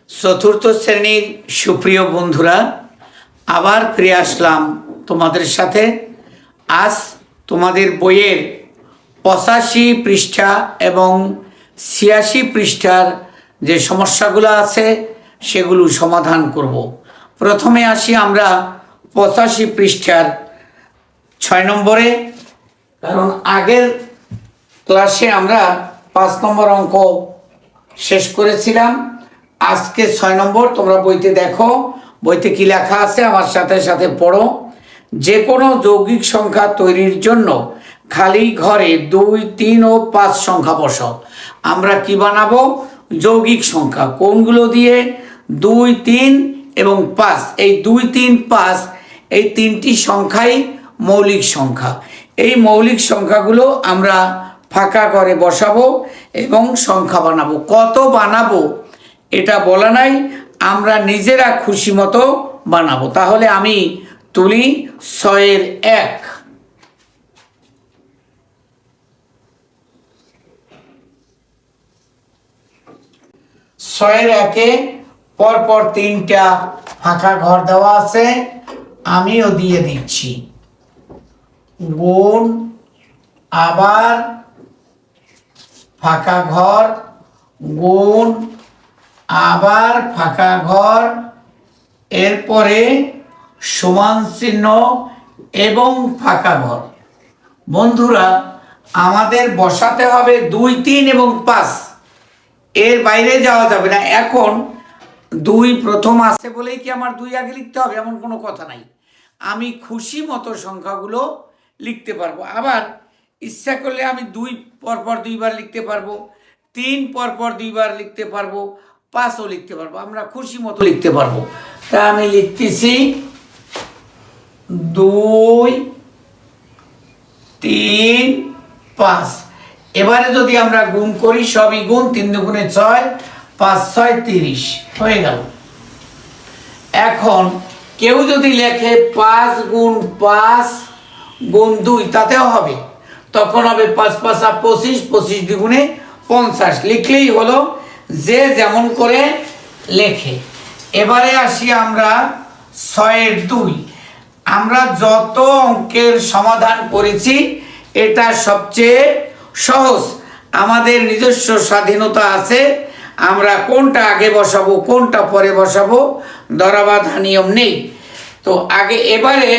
চতুর্থ শ্রেণীর সুপ্রিয় বন্ধুরা, আবার ফিরে আসলাম তোমাদের সাথে। আজ তোমাদের বইয়ের 85 পৃষ্ঠা এবং 86 পৃষ্ঠার যে সমস্যাগুলো আছে সেগুলো সমাধান করব। প্রথমে আসি আমরা 85 পৃষ্ঠার 6 নম্বরে, কারণ আগের ক্লাসে আমরা 5 নম্বর অঙ্ক শেষ করেছিলাম। আজকে 6 নম্বর তোমরা বইতে দেখো, বইতে কি লেখা আছে আমার সাথে সাথে পড়ো। যে কোনো যৌগিক সংখ্যা তৈরির জন্য খালি ঘরে 2, 3 ও 5 সংখ্যা বসাও। আমরা কি বানাবো? যৌগিক সংখ্যা। কোনগুলো দিয়ে? 2, 3 এবং 5। এই 2, 3, 5 এই তিনটি সংখ্যাই মৌলিক সংখ্যা। এই মৌলিক সংখ্যাগুলো আমরা ফাঁকা ঘরে বসাবো এবং সংখ্যা বানাবো। কত বানাবো এটা বলা নাই, আমরা নিজেরা খুশি মতো বানাবো। তাহলে আমি তুলি 6-এর 1। 6-এর 1-এ পরপর 3টা ফাঁকা ঘর দেওয়া আছে, আমিও দিয়ে দিচ্ছি। গুণ, আবার ফাঁকা ঘর, গুণ, আবার ফাঁকা ঘর, এরপরে সমান চিহ্ন এবং ফাঁকা ঘর। বন্ধুরা, আমাদের বসাতে হবে 2, 3 এবং 5, এর বাইরে যাওয়া যাবে না। এখন 2 প্রথম আছে বলেই কি আমার 2 আগে লিখতে হবে এমন কোনো কথা নাই। আমি খুশি মতো সংখ্যাগুলো লিখতে পারবো। আবার ইচ্ছা করলে আমি 2 পরপর 2 বার লিখতে পারবো, 3 পরপর 2 বার লিখতে পারবো, 5ও লিখতে পারবো। আমরা খুশি মতো লিখতে পারবো। তা আমি লিখতেছি 2, 3, 5। এবারে যদি আমরা গুণ করি, সবই গুণ, 3 দুগুণে 6, 5 6 30 হয়ে গেল। এখন কেউ যদি লেখে 5 গুণ 5 গুণ 2 তাতেও হবে, তখন হবে 5 5 25, 25 দুগুণে 50 লিখলেই হলো, যে যেমন করে লেখে। এবারে আসি আমরা 6-এর 2। আমরা যত অঙ্কের সমাধান করেছি এটা সবচেয়ে সহজ। আমাদের নিজস্ব স্বাধীনতা আছে, আমরা কোনটা আগে বসাবো কোনটা পরে বসাবো ধরাবাঁধা নিয়ম নেই। তো আগে এবারে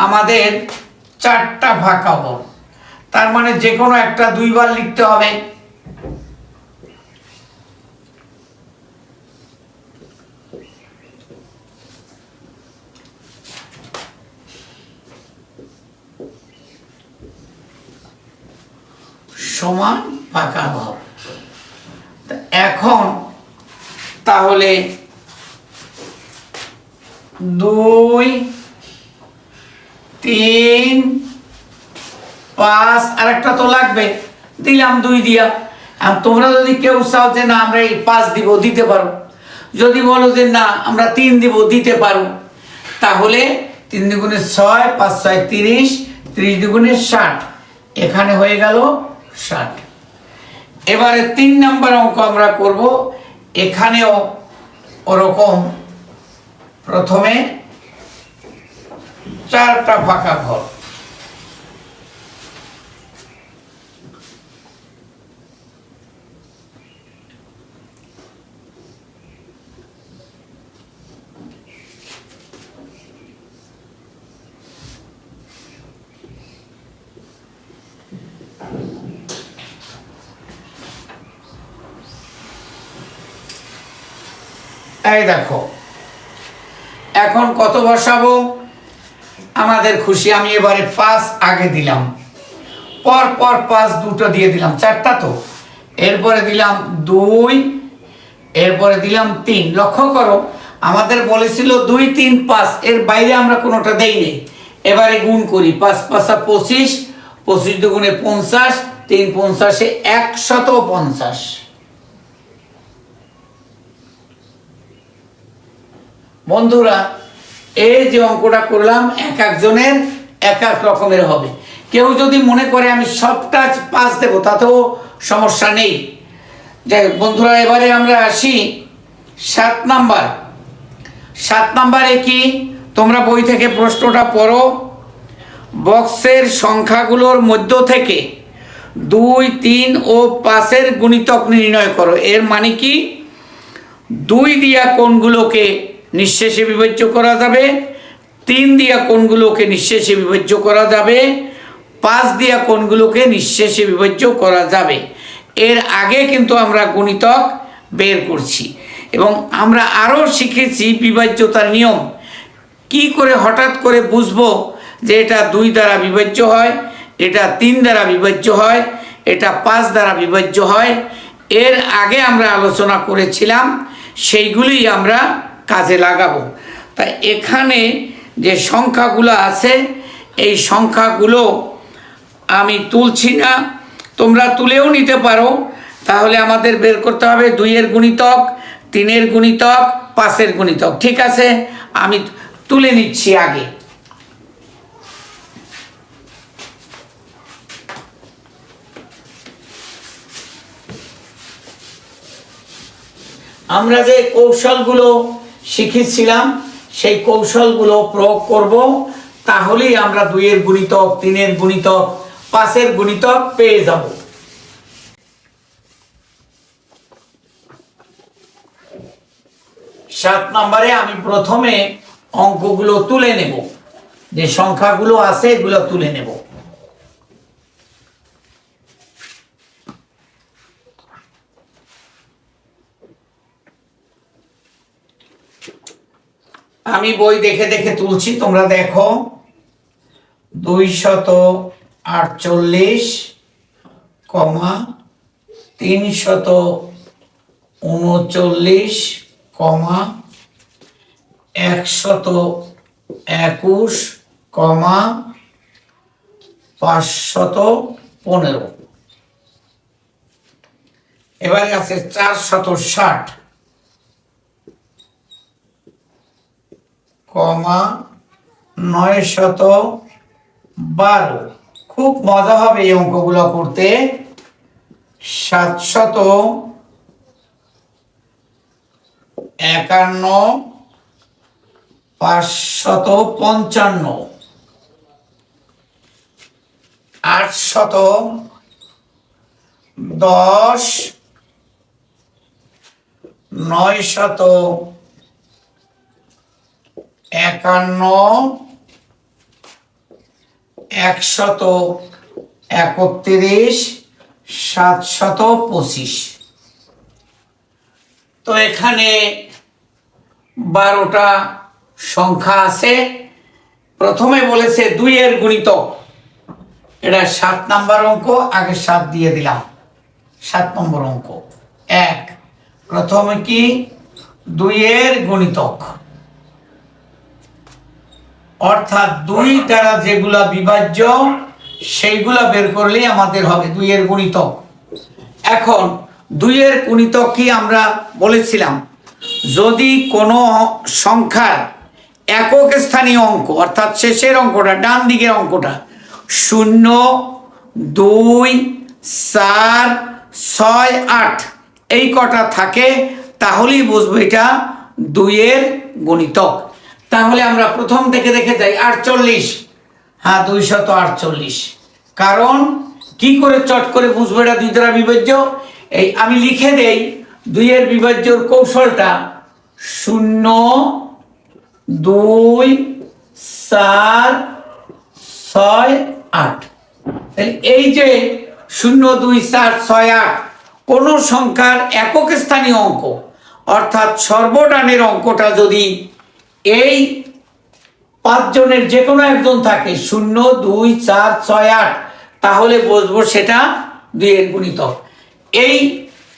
আমাদের 4টা ফাঁকা ঘর, তার মানে যে কোনো একটা 2 বার লিখতে হবে। সমান ফাঁকা ঘর। এখন তাহলে 2, 3, 5 আর একটা তো লাগবে, দিলাম 2 দিয়া। আর তোমরা যদি কেউ চাও যে না আমরা এই 5 দিব, দিতে পারো। যদি বলো যে না আমরা 3 দিব, দিতে পারো। তাহলে 3 দুগুণে 6, 5 6 30, 30 দুগুণে 60, এখানে হয়ে গেল 60। এবারে 3 নম্বর অঙ্ক আমরা করব। এখানেও ওরকম প্রথমে 4টা ফাঁকা ঘর। এই দেখো, এখন কত বসাবো আমাদের খুশি। আমি এবারে 5 আগে দিলাম, পর পর 5 দুটো দিয়ে দিলাম, 4টা তো। এরপরে দিলাম 2, এরপরে দিলাম 3। লক্ষ্য করো, আমাদের বলেছিল 2 3 5, এর বাইরে আমরা কোনোটা দেইনি। এবারে গুণ করি, 5 5 25, 25 দুগুণে 50, 3 50 150। বন্ধুরা, এই যে অঙ্কটা করলাম এক একজনের এক এক রকমের হবে। কেউ যদি মনে করে আমি সবটা 5 দেবো তাতেও সমস্যা নেই। যাই হোক বন্ধুরা, এবারে আমরা আসি নাম্বার 7 নাম্বারে কি, তোমরা বই থেকে প্রশ্নটা পড়ো। বক্সের সংখ্যাগুলোর মধ্য থেকে 2, 3 ও 5-এর গুণিতক নির্ণয় করো। এর মানে কি, 2 দিয়া কোণগুলোকে নিঃশেষে বিভাজ্য করা যাবে, 3 দিয়া কোণগুলোকে নিঃশেষে বিভাজ্য করা যাবে, 5 দিয়া কোণগুলোকে নিঃশেষে বিভাজ্য করা যাবে। এর আগে কিন্তু আমরা গুণিতক বের করছি এবং আমরা আরও শিখেছি বিভাজ্যতার নিয়ম। কি করে হঠাৎ করে বুঝবো যে এটা 2 দ্বারা বিভাজ্য হয়, এটা 3 দ্বারা বিভাজ্য হয়, এটা 5 দ্বারা বিভাজ্য হয়, এর আগে আমরা আলোচনা করেছিলাম, সেইগুলি আমরা কাজে লাগাবো। তাই এখানে যে সংখ্যাগুলো আছে এই সংখ্যাগুলো আমি তুলছি না, তোমরা তুলেও নিতে পারো। তাহলে আমাদের বের করতে হবে 2-এর গুণিতক, 3-এর গুণিতক, 5-এর গুণিতক। ঠিক আছে, আমি তুলে নিচ্ছি আগে। আমরা যে কৌশলগুলো শিখেছিলাম সেই কৌশলগুলো প্রয়োগ করব, তাহলেই আমরা 2-এর গুণিতক, 3-এর গুণিতক, 5-এর গুণিতক পেয়ে যাব। সাত নম্বরে আমি প্রথমে অঙ্কগুলো তুলে নেব, যে সংখ্যাগুলো আছে এগুলো তুলে নেব। আমি বই দেখে দেখে তুলছি, তোমরা দেখো। 248, 339, 121, 515। এবারে আছে 460, 912। খুব মজা হবে এই অঙ্কগুলো করতে। 751, 555, 810, 951, 131, 725। তো এখানে 12টা সংখ্যা আছে। প্রথমে বলেছে 2-এর গুণিতক, এটা 7 নম্বর অঙ্ক, আগে 7 দিয়ে দিলাম। 7 নম্বর অঙ্ক 1। প্রথমে কি, 2-এর গুণিতক, অর্থাৎ 2 দ্বারা যেগুলা বিভাজ্য সেইগুলা বের করলেই আমাদের হবে 2-এর গুণিতক। এখন 2-এর গুণিতক কি আমরা বলেছিলাম, যদি কোনো সংখ্যার একক স্থানীয় অঙ্ক, অর্থাৎ শেষের অঙ্কটা, ডান দিকের অঙ্কটা 0, 2, 4, 6, 8 এই কটা থাকে, তাহলেই বুঝবো এটা 2-এর গুণিতক। তাহলে আমরা প্রথম থেকে দেখে যাই। 48, হ্যাঁ 248। কারণ কি করে চট করে বুঝবো এটা 2 দ্বারা বিভাজ্য, এই আমি লিখে দেই 2-এর বিভাজ্যর কৌশলটা। 0, 2, 4, 6, 8। এই যে 0, 2, 4, 6, 8 কোন সংখ্যার একক স্থানীয় অঙ্ক, অর্থাৎ সর্বডানের অঙ্কটা যদি এই 5 জনের যে কোনো একজন থাকে, 0, 2, 4, 6, 8, তাহলে বুঝবো সেটা 2-এর গুণিতক।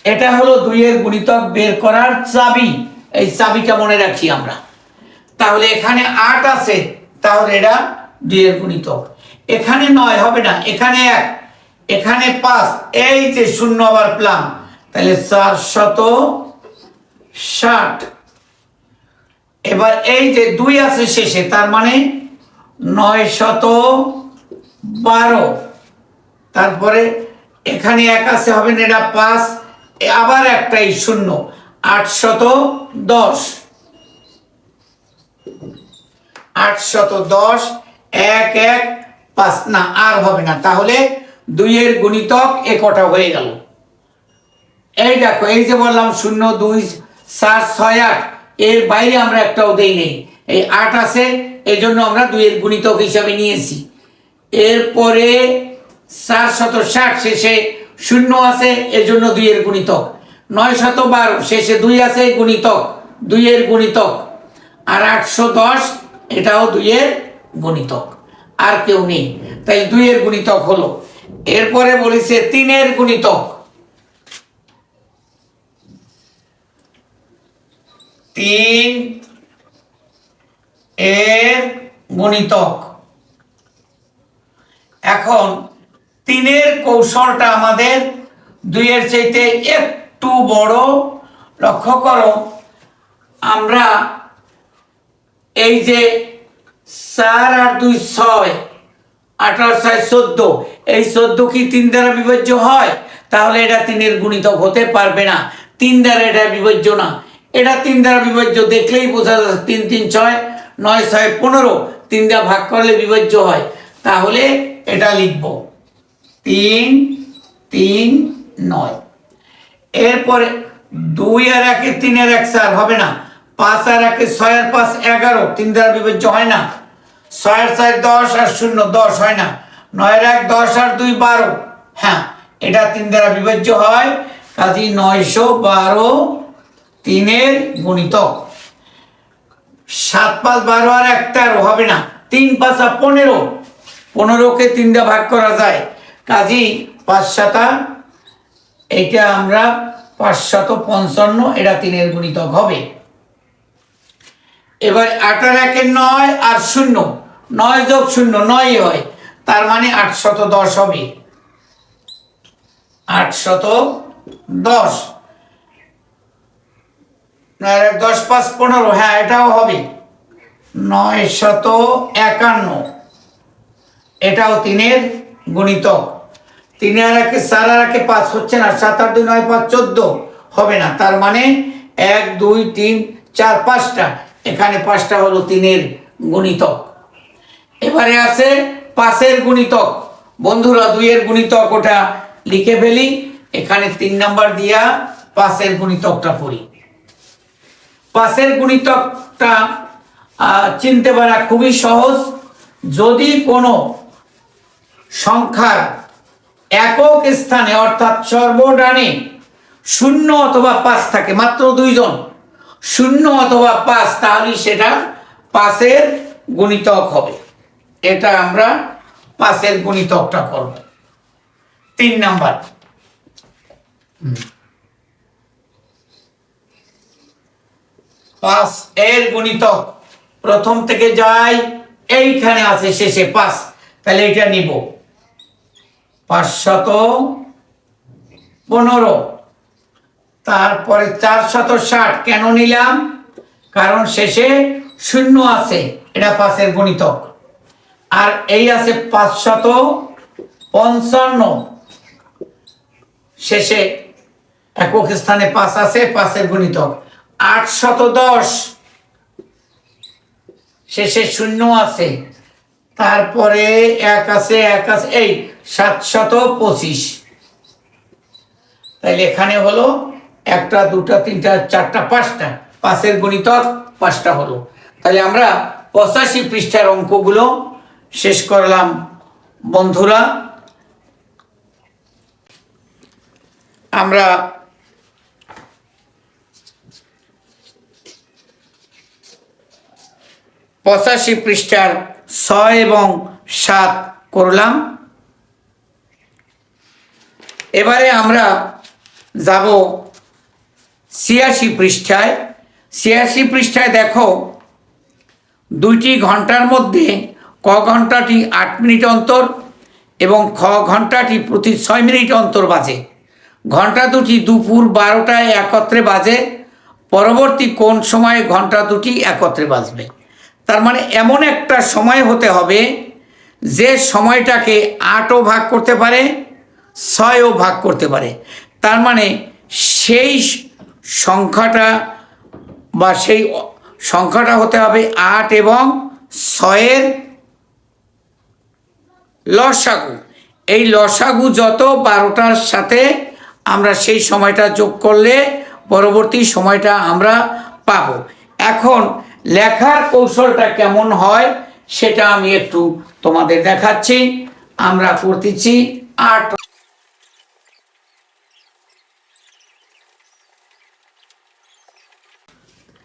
এটা হলো 2-এর গুণিতক বের করার চাবি। এই চাবিটা মনে রাখি আমরা। তাহলে এখানে 8 আছে, তাহলে এটা 2-এর গুণিতক। এখানে 9 হবে না, এখানে 1, এখানে 5, এই যে 0 আবার প্লাম, তাহলে 460। এবার এই যে 2 আছে শেষে, তার মানে 912। তারপরে এখানে 1 আছে, হবে না, এটা 5, আবার একটাই 0, 810, 810, 1 1 5, না আর হবে না, তাহলে 2 এর গুণিতক এ কটা হয়ে গেল। এই দেখো, এই যে বললাম 0 2 4 6 8, এর বাইরে আমরা একটাও দেই নেই, এই 8 আছে, এই জন্য আমরা 2 এর গুণিতক হিসাবে নিয়েছি। এরপরে 460 শেষে 0 আছে, এর জন্য 2 এর গুণিতক। 912 শেষে 2 আছে, গুণিতক, 2 এর গুণিতক। আর 810 এটাও 2 এর গুণিতক, আর কেউ নেই, তাই 2 এর গুণিতক হলো। এরপরে বলেছে 3 এর গুণিতক, 3 এর গুণিতক। এখন 3 এর কৌশলটা আমাদের 2 এর চাইতে একটু বড়। লক্ষ্য করো, আমরা এই যে 4 আর 2 6, 8 আর 6 14, এই 14 কি 3 দ্বারা বিভাজ্য হয়? তাহলে এটা 3 এর গুণিতক হতে পারবে না, 3 দ্বারা এটা বিভাজ্য না। এটা 3 দ্বারা বিভাজ্য দেখলেই বোঝা যাচ্ছে, 3 3 6, 9 6 15, 3 দ্বারা ভাগ করলে বিভাজ্য হয়। তাহলে এটা লিখব 3 3 9। এরপরে 2 আর 1 3 আর 1 4 হবে না, 5 আর 1 6 আর 5 11, 3 দ্বারা বিভাজ্য হয় না। 6 আর 4 10 আর 0 10 হয় না। 9 আর 1 10 আর 2 12, হ্যাঁ এটা 3 দ্বারা বিভাজ্য হয়, কাজেই 912 3 এর গুণিতক। 7 5 12 আর 1 13 হবে না, 3 5 15, 15কে 3 দ্বারা ভাগ করা যায়, কাজেই 5 7, এইটা আমরা 555, এটা 3 এর গুণিতক হবে। এবার 8 আর 1 9 আর 0, 9 যোগ 0 9 হয়, তার মানে 810 হবে, 810। 10 5 15, হ্যাঁ এটাও হবে 951, এটাও 3 এর গুণিতক। 3 আর 1 4 আর 1 5 হচ্ছে না, 7 আর 2 9 5 14 হবে না, তার মানে 1 2 3 4 5টা, এখানে 5টা হলো 3 এর গুণিতক। এবারে আছে 5 এর গুণিতক। বন্ধুরা 2 এর গুণিতক ওটা লিখে ফেলি, এখানে 3 নাম্বার দিয়া 5 এর গুণিতকটা পড়ি। 5 এর গুণিতকটা চিনতে পারা খুবই সহজ। যদি কোনো সংখ্যার একক স্থানে অর্থাৎ সর্বডানে 0 অথবা 5 থাকে, মাত্র 2 জন 0 অথবা 5, তাহলে সেটা 5 এর গুণিতক হবে। এটা আমরা 5 এর গুণিতকটা করব। 3 নাম্বার, 5 এর গুণিতক প্রথম থেকে যাই, এইখানে আছে শেষে 5, তাহলে এটা নিব 515। তারপরে 460 কেন নিলাম? কারণ শেষে 0 আছে, এটা 5 এর গুণিতক। আর এই আছে 555, শেষে একক স্থানে 5 আছে, 5 এর গুণিতক। 810 শেষে 0 আছে, তারপরে 1 আছে, 1 আছে, এই 725। তাইলে এখানে হলো 1টা 2টা 3টা 4টা 5টা, 5 এর গুণিতক 5টা হলো। তাহলে আমরা 85 পৃষ্ঠার অঙ্কগুলো শেষ করলাম বন্ধুরা। আমরা পঁচাশি পৃষ্ঠার 6 এবং 7 করলাম। এবারে আমরা যাব 86 পৃষ্ঠায়। 86 পৃষ্ঠায় দেখো, 2টি ঘন্টার মধ্যে ক ঘন্টাটি 8 মিনিট অন্তর এবং খ ঘন্টাটি প্রতি 6 মিনিট অন্তর বাজে। ঘন্টা দুটি দুপুর 12টায় একত্রে বাজে, পরবর্তী কোন সময়ে ঘন্টা দুটি একত্রে বাজবে? তার মানে এমন একটা সময় হতে হবে যে সময়টাকে 8ও ভাগ করতে পারে, 6ও ভাগ করতে পারে। তার মানে সেই সংখ্যাটা বা সেই সংখ্যাটা হতে হবে 8 এবং 6-এর লসাগু। এই লসাগু যত 12টার সাথে আমরা সেই সময়টা যোগ করলে পরবর্তী সময়টা আমরা পাব। এখন লেখার কৌশলটা কেমন হয় সেটা আমি একটু তোমাদের দেখাচ্ছি। আমরা করতেছি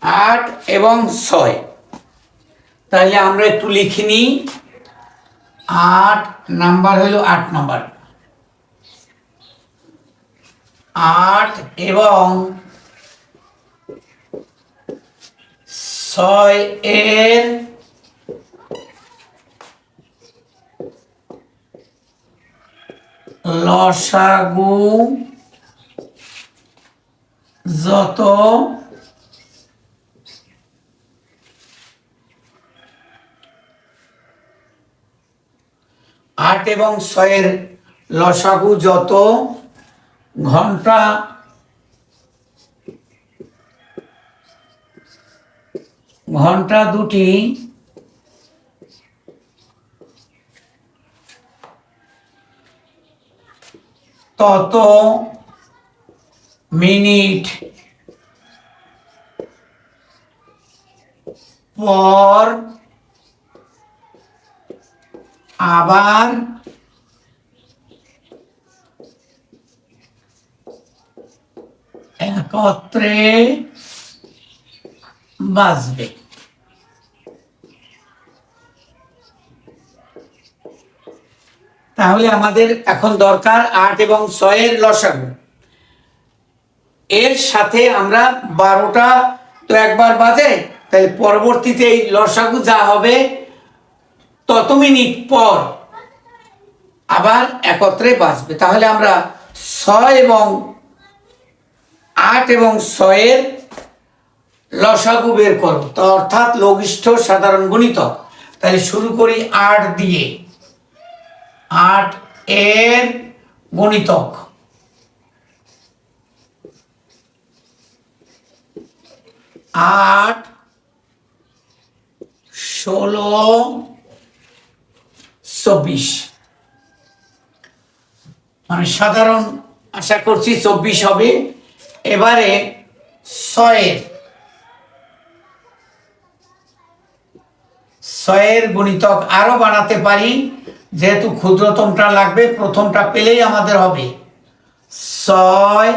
8 এবং 6। তাহলে আমরা একটু লিখে নিই। 8 নাম্বার হলো 8 নাম্বার, 8 এবং 6-এর লসাগু যত আট এবং 6-এর লসাগু যত ঘন্টা ঘন্টা দুটি তত মিনিট পর আবার একত্রে বাজবে। তাহলে আমাদের এখন দরকার 8 এবং 6-এর লসাগু। এর সাথে আমরা 12টা তো একবার বাজে, তাই পরবর্তীতে এই লসাগু যা হবে তত মিনিট পর আবার একত্রে বাজবে। তাহলে আমরা 6 এবং 8 এবং 6-এর লসাগু বের করব, তো অর্থাৎ লঘিষ্ঠ সাধারণ গুণিতক। তাহলে শুরু করি 8 দিয়ে। 8 এর গুণিতক 8, 16, 24, মানে সাধারণ আশা করছি 24 হবে। এবারে 6-এর গুণিতক আরো বানাতে পারি, যেহেতু ক্ষুদ্রতমটা লাগবে, প্রথমটা পেলেই আমাদের হবে 6,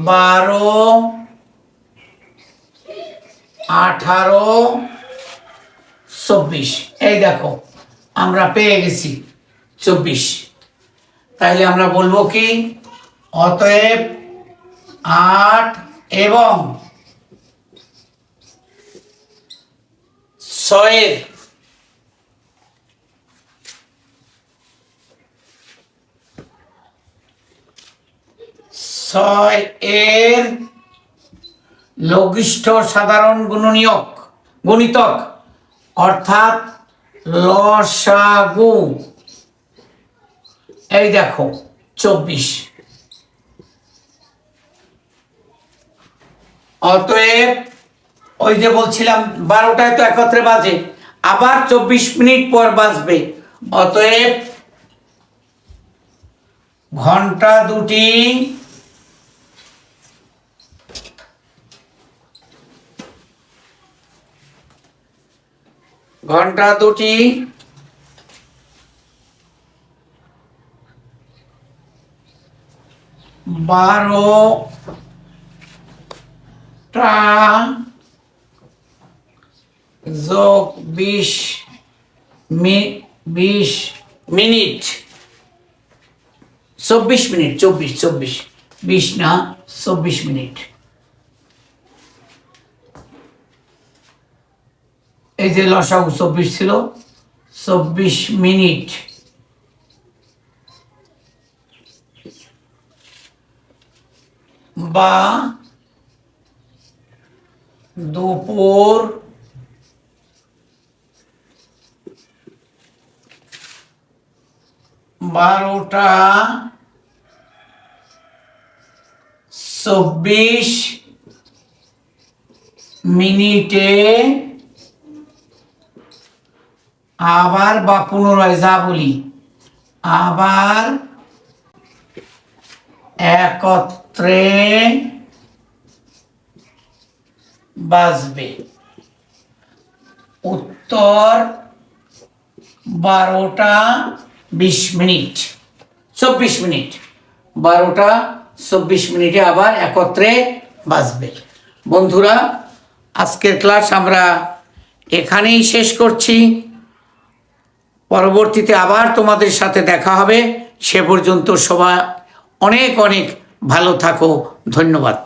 12, 18, 24। এই দেখো আমরা পেয়ে গেছি 24। তাইলে আমরা বলবো কি, অতএব 8 এবং 6-এর লঘিষ্ঠ সাধারণ গুণিতক অর্থাৎ লসাগু, এই দেখো 24। অতএব ওই যে বলছিলাম 12টায় তো একত্রে বাজে, আবার 24 মিনিট পর বাজবে। অতএব ঘন্টা দুটি ঘন্টা দুটি 12টা যোগ 20 মিনিট, 24 মিনিট, 24 20 না 24 মিনিট। এই যে লসাগু 24 ছিল, 24 মিনিট বা দুপুর 12টা 24 মিনিটে আবার বা পুনরায় যা বলি আবার একত্রে বাজবে। উত্তর 12টা 20 মিনিট, 24 মিনিট, 12টা 24 মিনিটে আবার একত্রে বাজবে। বন্ধুরা, আজকের ক্লাস আমরা এখানেই শেষ করছি। পরবর্তীতে আবার তোমাদের সাথে দেখা হবে। সে পর্যন্ত সবাই অনেক অনেক ভালো থাকো। ধন্যবাদ।